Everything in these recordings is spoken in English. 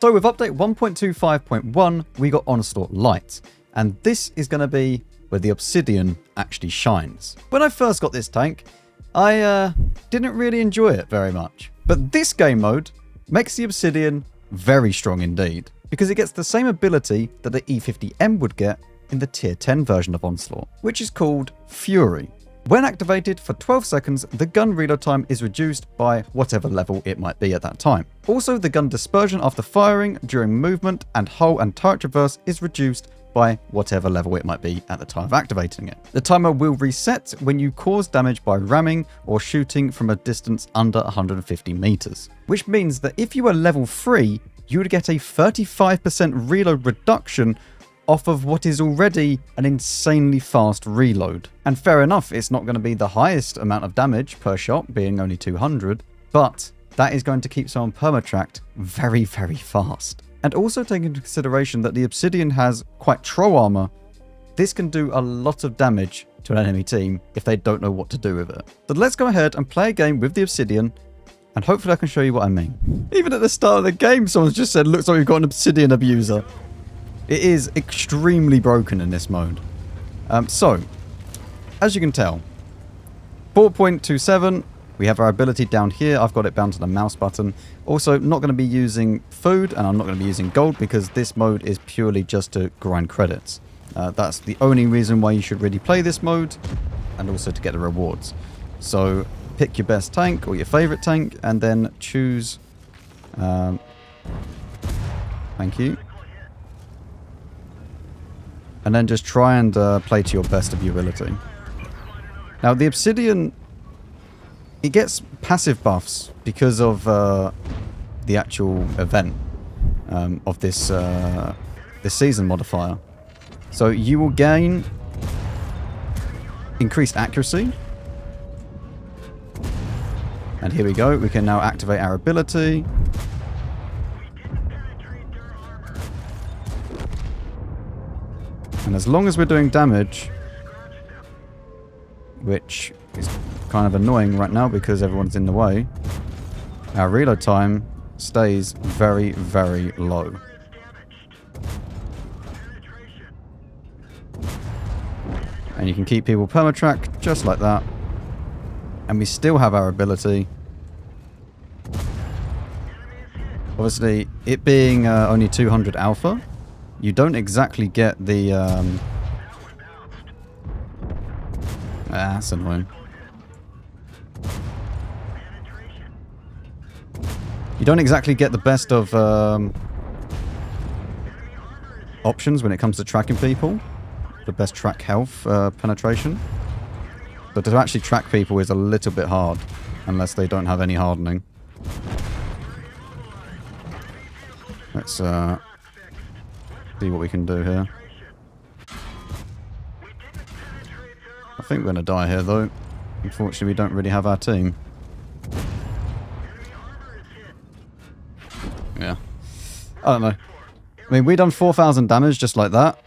So with update 1.25.1, we got Onslaught Light, and this is going to be where the Obsidian actually shines. When I first got this tank, I didn't really enjoy it very much. But this game mode makes the Obsidian very strong indeed, because it gets the same ability that the E50M would get in the tier 10 version of Onslaught, which is called Fury. When activated for 12 seconds, the gun reload time is reduced by whatever level it might be at that time. Also, the gun dispersion after firing, during movement, and hull and turret traverse is reduced by whatever level it might be at the time of activating it. The timer will reset when you cause damage by ramming or shooting from a distance under 150 meters, which means that if you were level 3, you would get a 35% reload reduction off of what is already an insanely fast reload. And fair enough, it's not going to be the highest amount of damage per shot, being only 200, but that is going to keep someone permatracked very, very fast. And also take into consideration that the Obsidian has quite troll armor, this can do a lot of damage to an enemy team if they don't know what to do with it. So let's go ahead and play a game with the Obsidian, and hopefully I can show you what I mean. Even at the start of the game, someone's just said, looks like we've got an Obsidian abuser. It is extremely broken in this mode. So, as you can tell, 4.27, we have our ability down here. I've got it bound to the mouse button. Also, not going to be using food, and I'm not going to be using gold, because this mode is purely just to grind credits. That's the only reason why you should really play this mode, and also to get the rewards. So, pick your best tank, or your favorite tank, and then choose... thank you. And then just try and play to your best of your ability. Now, the Obsidian, it gets passive buffs because of the actual event of this season modifier. So you will gain increased accuracy. And here we go. We can now activate our ability. And as long as we're doing damage, which is kind of annoying right now because everyone's in the way, our reload time stays very, very low. And you can keep people permatrack just like that. And we still have our ability. Obviously, it being only 200 alpha, you don't exactly get the... that's annoying. You don't exactly get the best of options when it comes to tracking people. The best track health penetration. But to actually track people is a little bit hard, unless they don't have any hardening. Let's see what we can do here. I think we're going to die here, though. Unfortunately, we don't really have our team. Yeah. I don't know. I mean, we done 4,000 damage just like that.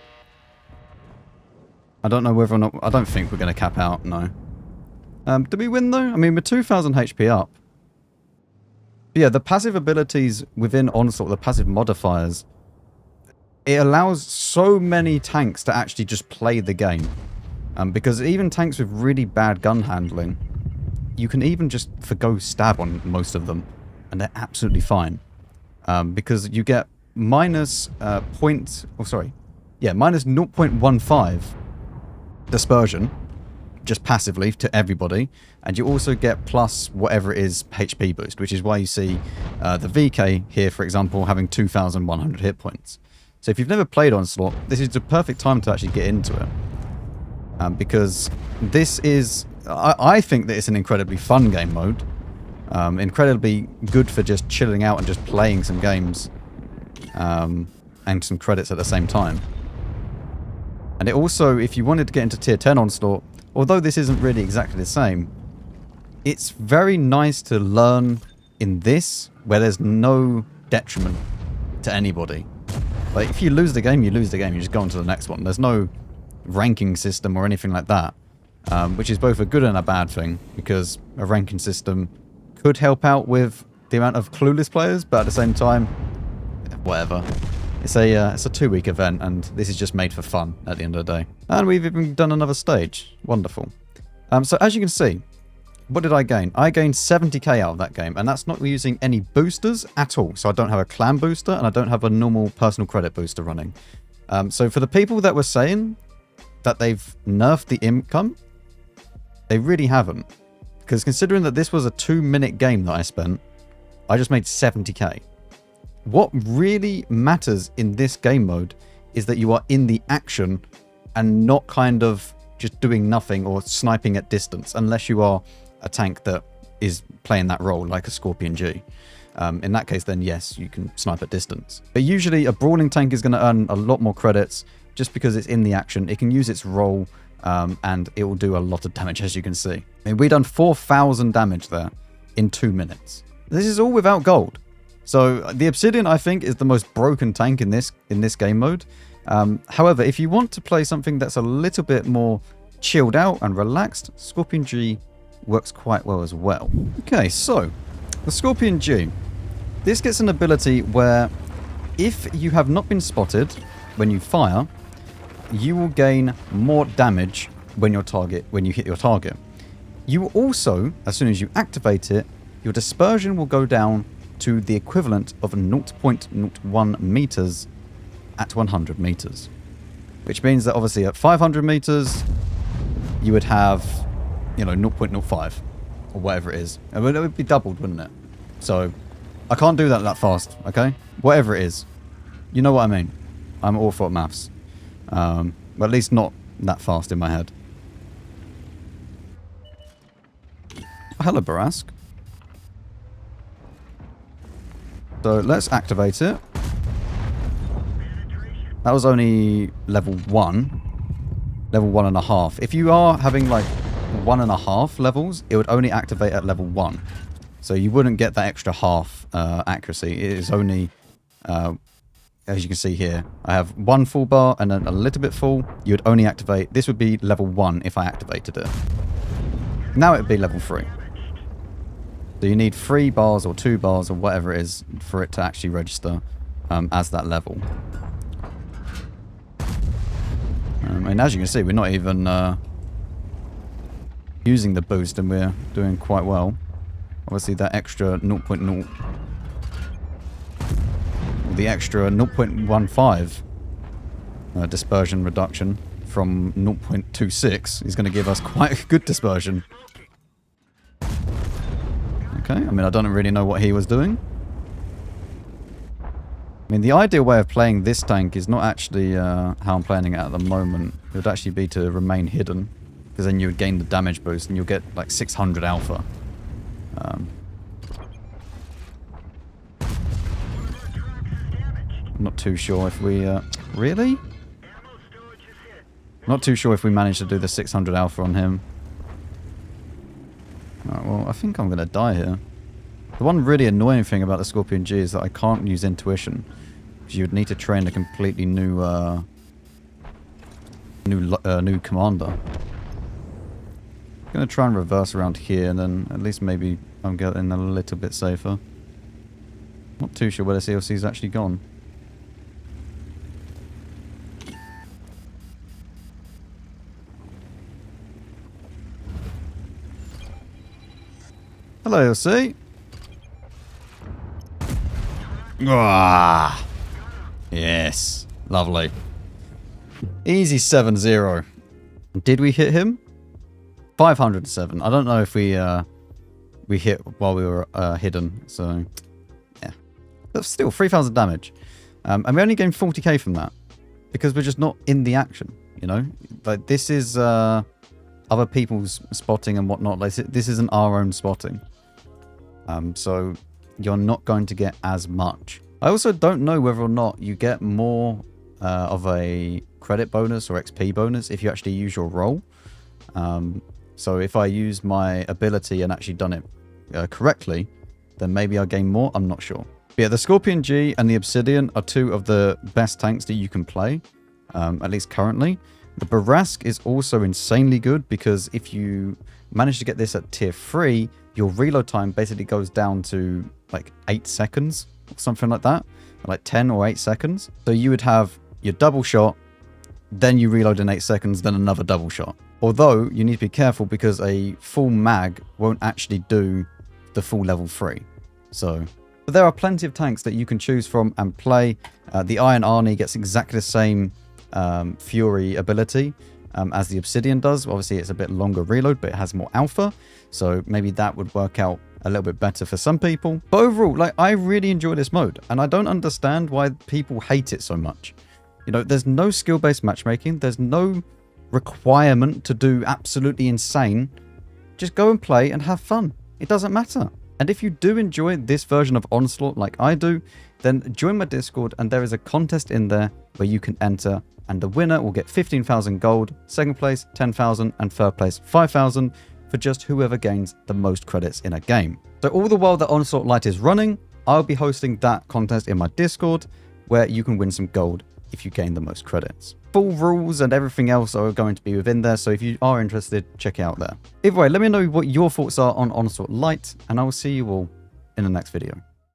I don't know whether or not... I don't think we're going to cap out, no. Did we win, though? I mean, we're 2,000 HP up. But yeah, the passive abilities within Onslaught, the passive modifiers, it allows so many tanks to actually just play the game. Because even tanks with really bad gun handling, you can even just forgo stab on most of them, and they're absolutely fine. Because you get minus minus 0.15 dispersion, just passively to everybody, and you also get plus whatever it is HP boost, which is why you see the VK here, for example, having 2,100 hit points. So if you've never played Onslaught, this is the perfect time to actually get into it. Because this is... I think that it's an incredibly fun game mode. Incredibly good for just chilling out and just playing some games. And some credits at the same time. And it also, if you wanted to get into Tier 10 Onslaught, although this isn't really exactly the same, it's very nice to learn in this, where there's no detriment to anybody. Like, if you lose the game, you lose the game. You just go on to the next one. There's no ranking system or anything like that. Which is both a good and a bad thing, because a ranking system could help out with the amount of clueless players, but at the same time, whatever. It's a 2-week event, and this is just made for fun at the end of the day. And we've even done another stage. Wonderful. So as you can see, what did I gain? I gained 70k out of that game, and that's not using any boosters at all. So I don't have a clan booster, and I don't have a normal personal credit booster running. So for the people that were saying that they've nerfed the income, they really haven't. Because considering that this was a 2-minute game that I spent, I just made 70k. What really matters in this game mode is that you are in the action and not kind of just doing nothing or sniping at distance, unless you are a tank that is playing that role like a Skorpion G. In that case, then yes, you can snipe at distance. But usually a brawling tank is going to earn a lot more credits just because it's in the action. It can use its role and it will do a lot of damage, as you can see. I mean, we done 4,000 damage there in 2 minutes. This is all without gold. So the Obsidian, I think, is the most broken tank in this game mode. However, if you want to play something that's a little bit more chilled out and relaxed, Skorpion G works quite well as well. Okay, so the Skorpion G. This gets an ability where if you have not been spotted when you fire, you will gain more damage when you hit your target. You will also, as soon as you activate it, your dispersion will go down to the equivalent of 0.01 meters at 100 meters. Which means that obviously at 500 meters, you would have, 0.05 or whatever it is. It would be doubled, wouldn't it? So I can't do that fast, okay? Whatever it is. You know what I mean. I'm awful at maths. But at least not that fast in my head. Hello, Barask. So let's activate it. That was only level 1. Level 1.5. If you are having like 1.5 levels, it would only activate at level 1. So you wouldn't get that extra half accuracy. It is only, as you can see here, I have 1 full bar and then a little bit full. You would only activate, this would be level 1 if I activated it. Now it would be level 3. So you need 3 bars or 2 bars or whatever it is for it to actually register as that level. And as you can see, we're not even using the boost and we're doing quite well. Obviously that extra 0.0... the extra 0.15 dispersion reduction from 0.26 is going to give us quite a good dispersion. Okay, I mean, I don't really know what he was doing. I mean, the ideal way of playing this tank is not actually how I'm playing it at the moment. It would actually be to remain hidden, because then you would gain the damage boost and you'll get like 600 alpha. I'm not too sure if we... really? Not too sure if we managed to do the 600 alpha on him. Alright, well, I think I'm going to die here. The one really annoying thing about the Skorpion G is that I can't use intuition. Because you would need to train a completely new new commander. I'm going to try and reverse around here, and then at least maybe I'm getting a little bit safer. Not too sure where the CLC's actually gone. Hello, LC. Ah, yes, lovely. Easy 7-0. Did we hit him? 507. I don't know if we hit while we were hidden. So yeah, but still 3,000 damage, and we only gained 40k from that because we're just not in the action. You know, like this is other people's spotting and whatnot. Like this isn't our own spotting. So you're not going to get as much. I also don't know whether or not you get more of a credit bonus or XP bonus if you actually use your role. So if I use my ability and actually done it correctly, then maybe I'll gain more. I'm not sure. But yeah, the Skorpion G and the Obsidian are 2 of the best tanks that you can play, at least currently. The Barask is also insanely good because if you manage to get this at tier 3, your reload time basically goes down to like 8 seconds or something like that. like 10 or 8 seconds. So you would have your double shot, then you reload in 8 seconds, then another double shot. Although you need to be careful because a full mag won't actually do the full level 3. So but there are plenty of tanks that you can choose from and play. The Iron Arnie gets exactly the same Fury ability as the Obsidian does. Obviously, it's a bit longer reload, but it has more alpha. So maybe that would work out a little bit better for some people. But overall, like, I really enjoy this mode, and I don't understand why people hate it so much. You know, there's no skill-based matchmaking. There's no requirement to do absolutely insane. Just go and play and have fun. It doesn't matter. And if you do enjoy this version of Onslaught like I do, then join my Discord, and there is a contest in there where you can enter, and the winner will get 15,000 gold, second place 10,000, and third place 5,000 for just whoever gains the most credits in a game. So all the while that Onslaught Lite is running, I'll be hosting that contest in my Discord where you can win some gold if you gain the most credits. Full rules and everything else are going to be within there, so if you are interested, check it out there. Either way, let me know what your thoughts are on Onslaught Lite, and I will see you all in the next video.